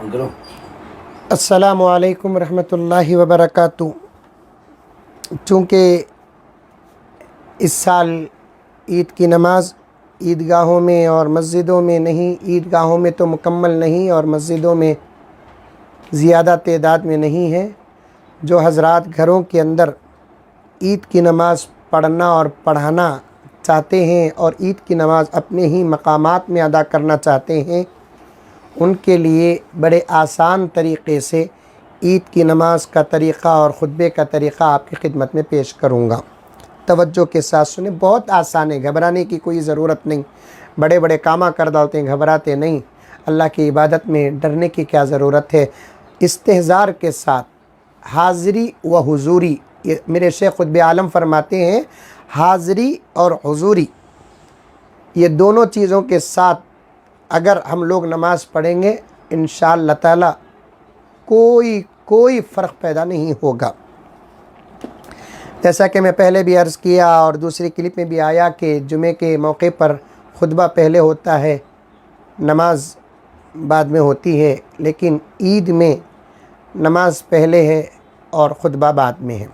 السلام علیکم ورحمۃ اللہ وبرکاتہ۔ چونکہ اس سال عید کی نماز عیدگاہوں میں اور مسجدوں میں نہیں، عیدگاہوں میں تو مکمل نہیں اور مسجدوں میں زیادہ تعداد میں نہیں ہے، جو حضرات گھروں کے اندر عید کی نماز پڑھنا اور پڑھانا چاہتے ہیں اور عید کی نماز اپنے ہی مقامات میں ادا کرنا چاہتے ہیں، ان کے لیے بڑے آسان طریقے سے عید کی نماز کا طریقہ اور خطبے کا طریقہ آپ کی خدمت میں پیش کروں گا۔ توجہ کے ساتھ سنیں، بہت آسان ہے، گھبرانے کی کوئی ضرورت نہیں۔ بڑے بڑے کامہ کر ڈالتے ہیں، گھبراتے نہیں۔ اللہ کی عبادت میں ڈرنے کی کیا ضرورت ہے؟ استحضار کے ساتھ حاضری و حضوری، یہ میرے شیخ قطب عالم فرماتے ہیں، حاضری اور حضوری یہ دونوں چیزوں کے ساتھ اگر ہم لوگ نماز پڑھیں گے انشاءاللہ تعالی کوئی فرق پیدا نہیں ہوگا۔ جیسا کہ میں پہلے بھی عرض کیا اور دوسری کلپ میں بھی آیا کہ جمعے کے موقع پر خطبہ پہلے ہوتا ہے، نماز بعد میں ہوتی ہے، لیکن عید میں نماز پہلے ہے اور خطبہ بعد میں ہے۔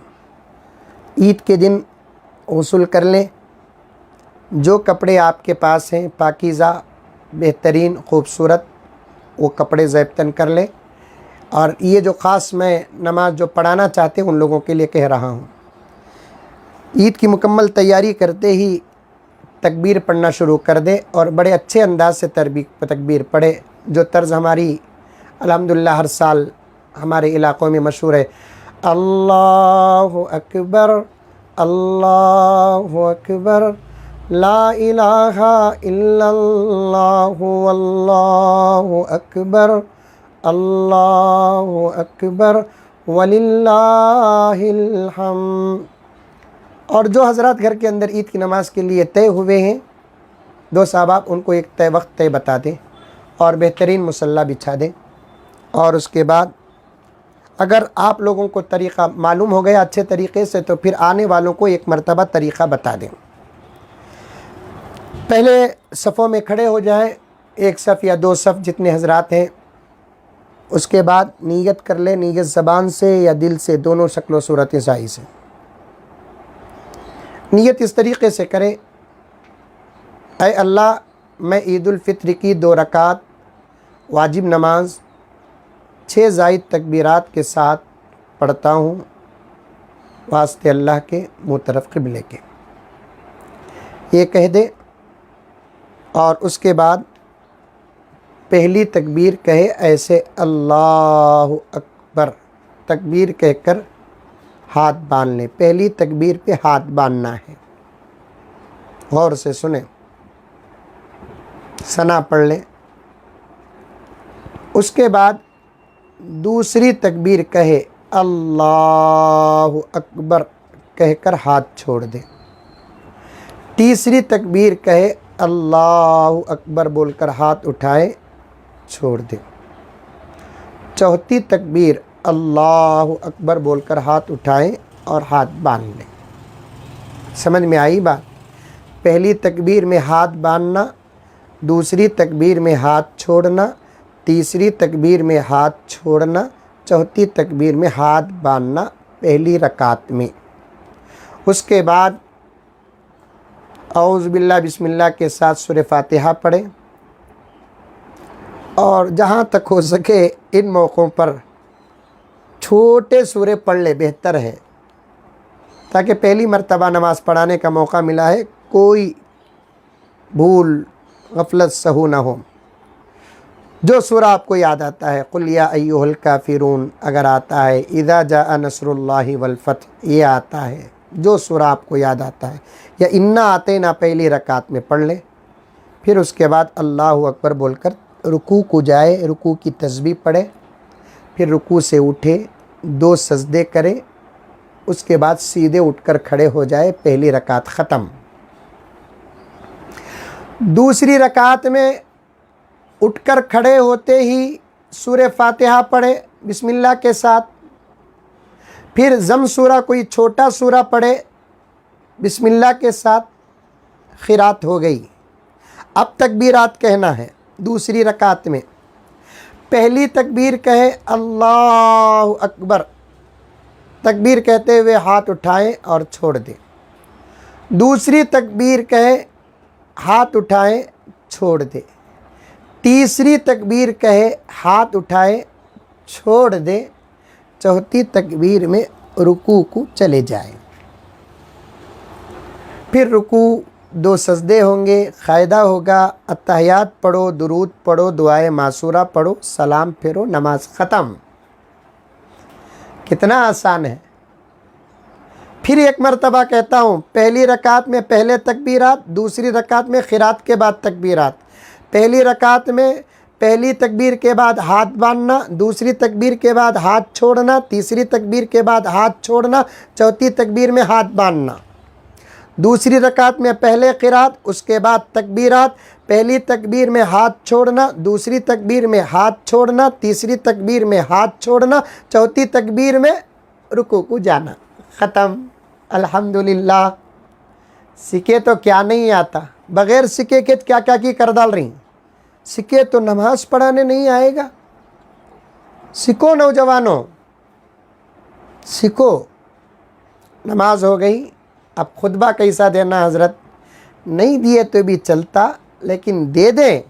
عید کے دن غسل کر لیں، جو کپڑے آپ کے پاس ہیں پاکیزہ بہترین خوبصورت وہ کپڑے زیب تن کر لیں، اور یہ جو خاص میں نماز جو پڑھانا چاہتے ہیں ان لوگوں کے لیے کہہ رہا ہوں، عید کی مکمل تیاری کرتے ہی تکبیر پڑھنا شروع کر دے اور بڑے اچھے انداز سے تکبیر پڑھے، جو طرز ہماری الحمدللہ ہر سال ہمارے علاقوں میں مشہور ہے۔ اللہ اکبر اللہ اکبر لا الہ الا اللہ واللہ اکبر اللہ اکبر وللہ الحمد۔ اور جو حضرات گھر کے اندر عید کی نماز کے لیے طے ہوئے ہیں، دو صاحب ان کو ایک وقت بتا دیں اور بہترین مصلی بچھا دیں، اور اس کے بعد اگر آپ لوگوں کو طریقہ معلوم ہو گیا اچھے طریقے سے تو پھر آنے والوں کو ایک مرتبہ طریقہ بتا دیں۔ پہلے صفوں میں کھڑے ہو جائیں، ایک صف یا دو صف جتنے حضرات ہیں، اس کے بعد نیت کر لیں، نیت زبان سے یا دل سے، دونوں شکل و صورت ظاہر سے۔ نیت اس طریقے سے کریں، اے اللہ میں عید الفطر کی 2 رکعت واجب نماز 6 زائد تکبیرات کے ساتھ پڑھتا ہوں، واسطے اللہ کے منہ طرف قبلے کے، یہ کہہ دے، اور اس کے بعد پہلی تکبیر کہے ایسے اللہ اکبر، تکبیر کہہ کر ہاتھ باندھ لیں، پہلی تکبیر پہ ہاتھ باندھنا ہے، غور سے سنیں، ثنا پڑھ لیں۔ اس کے بعد دوسری تکبیر کہے اللہ اکبر کہہ کر ہاتھ چھوڑ دیں، تیسری تکبیر کہے اللہ اکبر بول کر ہاتھ اٹھائے چھوڑ دیں، چوتھی تکبیر اللہ اکبر بول کر ہاتھ اٹھائیں اور ہاتھ باندھ لیں۔ سمجھ میں آئی بات؟ پہلی تکبیر میں ہاتھ باندھنا، دوسری تکبیر میں ہاتھ چھوڑنا، تیسری تکبیر میں ہاتھ چھوڑنا، چوتھی تکبیر میں ہاتھ باندھنا پہلی رکعت میں۔ اس کے بعد اعوذ باللہ بسم اللہ کے ساتھ سورہ فاتحہ پڑھیں، اور جہاں تک ہو سکے ان موقعوں پر چھوٹے سورے پڑھ لے، بہتر ہے، تاکہ پہلی مرتبہ نماز پڑھانے کا موقع ملا ہے، کوئی بھول غفلت سہو نہ ہو۔ جو سورہ آپ کو یاد آتا ہے، قل یا ایھا الکافرون اگر آتا ہے، اذا جاء نصر اللہ والفتح یہ آتا ہے، جو سورہ آپ کو یاد آتا ہے، یا انا اعطینا پہلی رکعت میں پڑھ لیں، پھر اس کے بعد اللہ اکبر بول کر رکوع کو جائے، رکوع کی تسبیح پڑھے، پھر رکوع سے اٹھے، 2 سجدے کرے، اس کے بعد سیدھے اٹھ کر کھڑے ہو جائے، پہلی رکعت ختم۔ دوسری رکعت میں اٹھ کر کھڑے ہوتے ہی سورہ فاتحہ پڑھے بسم اللہ کے ساتھ، پھر ضم سورہ کوئی چھوٹا سورہ پڑھے بسم اللہ کے ساتھ، قرات ہو گئی۔ اب تکبیرات کہنا ہے دوسری رکعت میں، پہلی تکبیر کہے اللہ اکبر، تکبیر کہتے ہوئے ہاتھ اٹھائیں اور چھوڑ دیں۔ دوسری تکبیر کہے ہاتھ اٹھائیں چھوڑ دیں۔ تیسری تکبیر کہے ہاتھ اٹھائیں چھوڑ دیں۔ چوتھی تکبیر میں رکوع کو چلے جائیں۔ پھر رکوع 2 سجدے ہوں گے، قاعدہ ہوگا اتحیات پڑھو، درود پڑھو، دعائے معصورہ پڑھو، سلام پھیرو، نماز ختم۔ کتنا آسان ہے۔ پھر ایک مرتبہ کہتا ہوں، پہلی رکعت میں پہلے تکبیرات، دوسری رکعت میں قرات کے بعد تکبیرات۔ پہلی رکعت میں پہلی تکبیر کے بعد ہاتھ باندھنا، دوسری تکبیر کے بعد ہاتھ چھوڑنا، تیسری تکبیر کے بعد ہاتھ چھوڑنا، چوتھی تکبیر میں ہاتھ باندھنا۔ دوسری رکعت میں پہلے قرات، اس کے بعد تکبیرات، پہلی تکبیر میں ہاتھ چھوڑنا، دوسری تکبیر میں ہاتھ چھوڑنا، تیسری تکبیر میں ہاتھ چھوڑنا، چوتھی تکبیر میں رکوع کو جانا، ختم۔ الحمدللہ۔ سکے تو کیا نہیں آتا، بغیر سکے کے کیا کیا کی کر ڈال رہی، سکے تو نماز پڑھانے نہیں آئے گا۔ سکو نوجوانوں، سکو۔ نماز ہو گئی، اب خطبہ کیسا دینا حضرت؟ نہیں دیے تو بھی چلتا، لیکن دے دیں،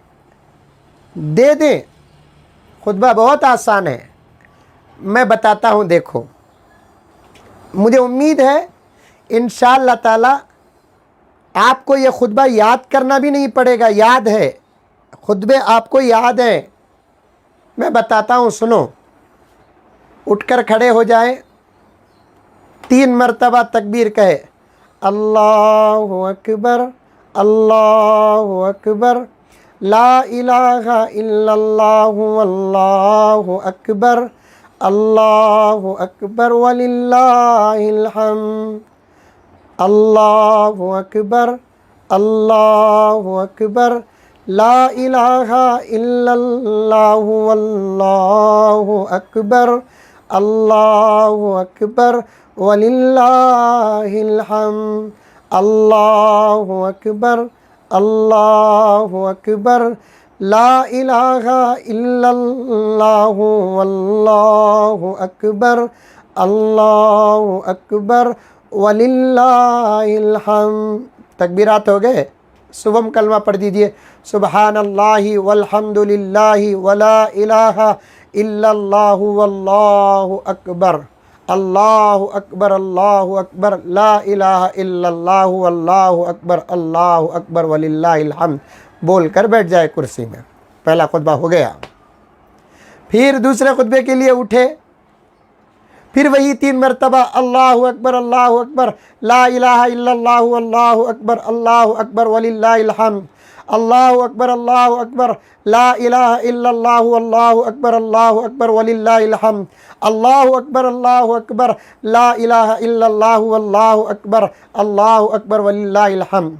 دے دیں۔ خطبہ بہت آسان ہے، میں بتاتا ہوں، دیکھو۔ مجھے امید ہے انشاءاللہ تعالی آپ کو یہ خطبہ یاد کرنا بھی نہیں پڑے گا، یاد ہے، خطبے آپ کو یاد ہیں۔ میں بتاتا ہوں، سنو۔ اٹھ کر کھڑے ہو جائیں، 3 مرتبہ تکبیر کہے، اللہ اکبر، اللہ اکبر، لا الہ الا اللہ، واللہ اکبر، اللہ اکبر وللہ الحمد، اللہ اکبر، اللہ اکبر، لا الہ الا اللہ، واللہ اکبر، اللہ اکبر وللہ الحمد، اللہ اکبر، اللہ اکبر، لا الہ الا اللہ، واللہ اکبر، اللہ اکبر وللہ الحمد۔ تکبیرات ہو گئے۔ صبح کلمہ پڑھ دیجئے، سبحان اللہ والحمد للہ ولا الہ الا اللہ واللہ اکبر، اللہ اکبر، اللہ اکبر، لا الہ الا اللہ واللہ اکبر، اللہ اکبر وللہ الحمد بول کر بیٹھ جائے کرسی میں۔ پہلا خطبہ ہو گیا۔ پھر دوسرے خطبے کے لیے اٹھے، پھر وہی 3 مرتبہ اللہ اکبر، اللہ اکبر، لا الہ الا اللہ، واللہ اکبر، اللہ اکبر وللہ الحمد، اللہ اکبر، اللہ اکبر، لا الہ الا اللہ، واللہ اکبر، اللہ اکبر وللہ الحمد، اللہ اکبر، اللہ اکبر، لا الہ الا اللہ، واللہ اکبر، اللہ اکبر وللہ الحمد۔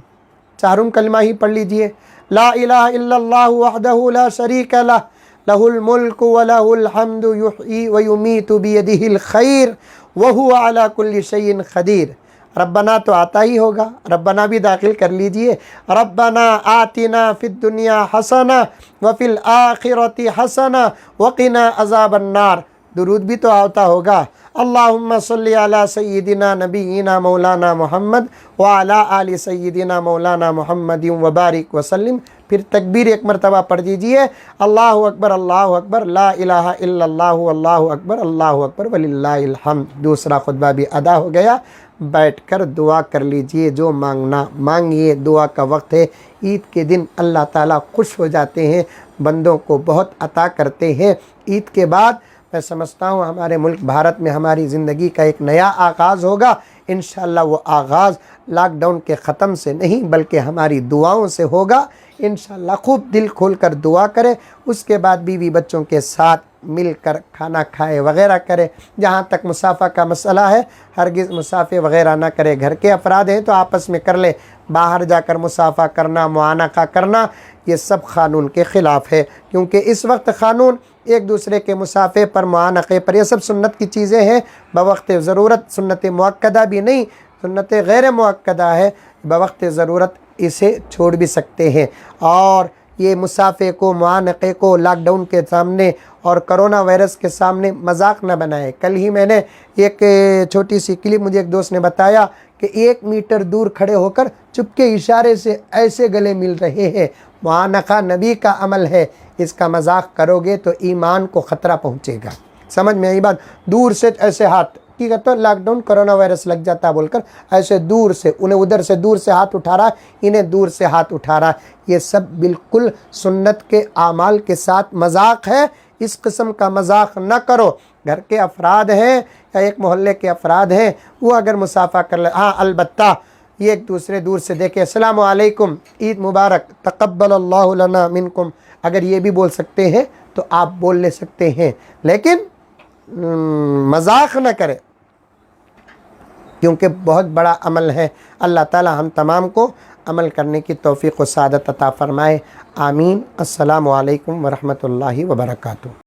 چاروں کلمہ ہی پڑھ لیجئے۔ لا الہ الا اللہ وحدہ لا شریک لہ، لہ الملک ولہ الحمد، یحیی ویمیت بیدہ الخیر وہو علی کل شیء قدیر۔ ربنا تو آتا ہی ہوگا، ربنا بھی داخل کر لیجئے۔ ربنا آتنا فی الدنیا حسنہ وفی الآخرۃ حسنہ وقنا عذاب النار۔ درود بھی تو آتا ہوگا۔ اللہم صلی علی سیدنا نبینا مولانا محمد وعلی آل سیدنا مولانا محمد وبارک وسلم۔ پھر تکبیر 1 مرتبہ پڑھ دیجئے، اللہ اکبر، اللہ اکبر، لا الہ الا اللہ، اللہ اکبر، اللہ اکبر وللہ الحمد۔ دوسرا خطبہ بھی ادا ہو گیا۔ بیٹھ کر دعا کر لیجئے، جو مانگنا مانگیے، دعا کا وقت ہے۔ عید کے دن اللہ تعالیٰ خوش ہو جاتے ہیں، بندوں کو بہت عطا کرتے ہیں۔ عید کے بعد میں سمجھتا ہوں ہمارے ملک بھارت میں ہماری زندگی کا ایک نیا آغاز ہوگا۔ انشاءاللہ وہ آغاز لاک ڈاؤن کے ختم سے نہیں بلکہ ہماری دعاؤں سے ہوگا۔ انشاءاللہ خوب دل کھول کر دعا کرے، اس کے بعد بیوی بچوں کے ساتھ مل کر کھانا کھائے وغیرہ کرے۔ جہاں تک مسافہ کا مسئلہ ہے، ہرگز مسافے وغیرہ نہ کرے۔ گھر کے افراد ہیں تو آپس میں کر لے، باہر جا کر مسافہ کرنا، معانقہ کرنا، یہ سب قانون کے خلاف ہے، کیونکہ اس وقت قانون ایک دوسرے کے مسافے پر، معانقے پر، یہ سب سنت کی چیزیں ہیں بوقت ضرورت، سنت مؤکدہ بھی نہیں، سنت غیر مؤکدہ ہے، بوقت ضرورت اسے چھوڑ بھی سکتے ہیں۔ اور یہ مسافے کو، معانقے کو لاک ڈاؤن کے سامنے اور کرونا وائرس کے سامنے مذاق نہ بنائے۔ کل ہی میں نے ایک چھوٹی سی کلپ مجھے ایک دوست نے بتایا کہ 1 میٹر دور کھڑے ہو کر چپ کے اشارے سے ایسے گلے مل رہے ہیں۔ معانقہ نبی کا عمل ہے، اس کا مذاق کرو گے تو ایمان کو خطرہ پہنچے گا۔ سمجھ میں آئی بات؟ دور سے ایسے ہاتھ کی کہتا لاک ڈاؤن کرونا وائرس لگ جاتا بول کر ایسے دور سے، انہیں ادھر سے دور سے ہاتھ اٹھا رہا، انہیں دور سے ہاتھ اٹھا رہا، یہ سب بالکل سنت کے اعمال کے ساتھ مذاق ہے۔ اس قسم کا مذاق نہ کرو۔ گھر کے افراد ہیں یا ایک محلے کے افراد ہیں، وہ اگر مسافہ کر لے، ہاں البتہ یہ ایک دوسرے دور سے دیکھے السلام علیکم، عید مبارک، تقبل اللہ لنا منکم، اگر یہ بھی بول سکتے ہیں تو آپ بول لے سکتے ہیں، لیکن مذاق نہ کرے، کیونکہ بہت بڑا عمل ہے۔ اللہ تعالی ہم تمام کو عمل کرنے کی توفیق و سعادت عطا فرمائے، آمین۔ السلام علیکم ورحمۃ اللہ وبرکاتہ۔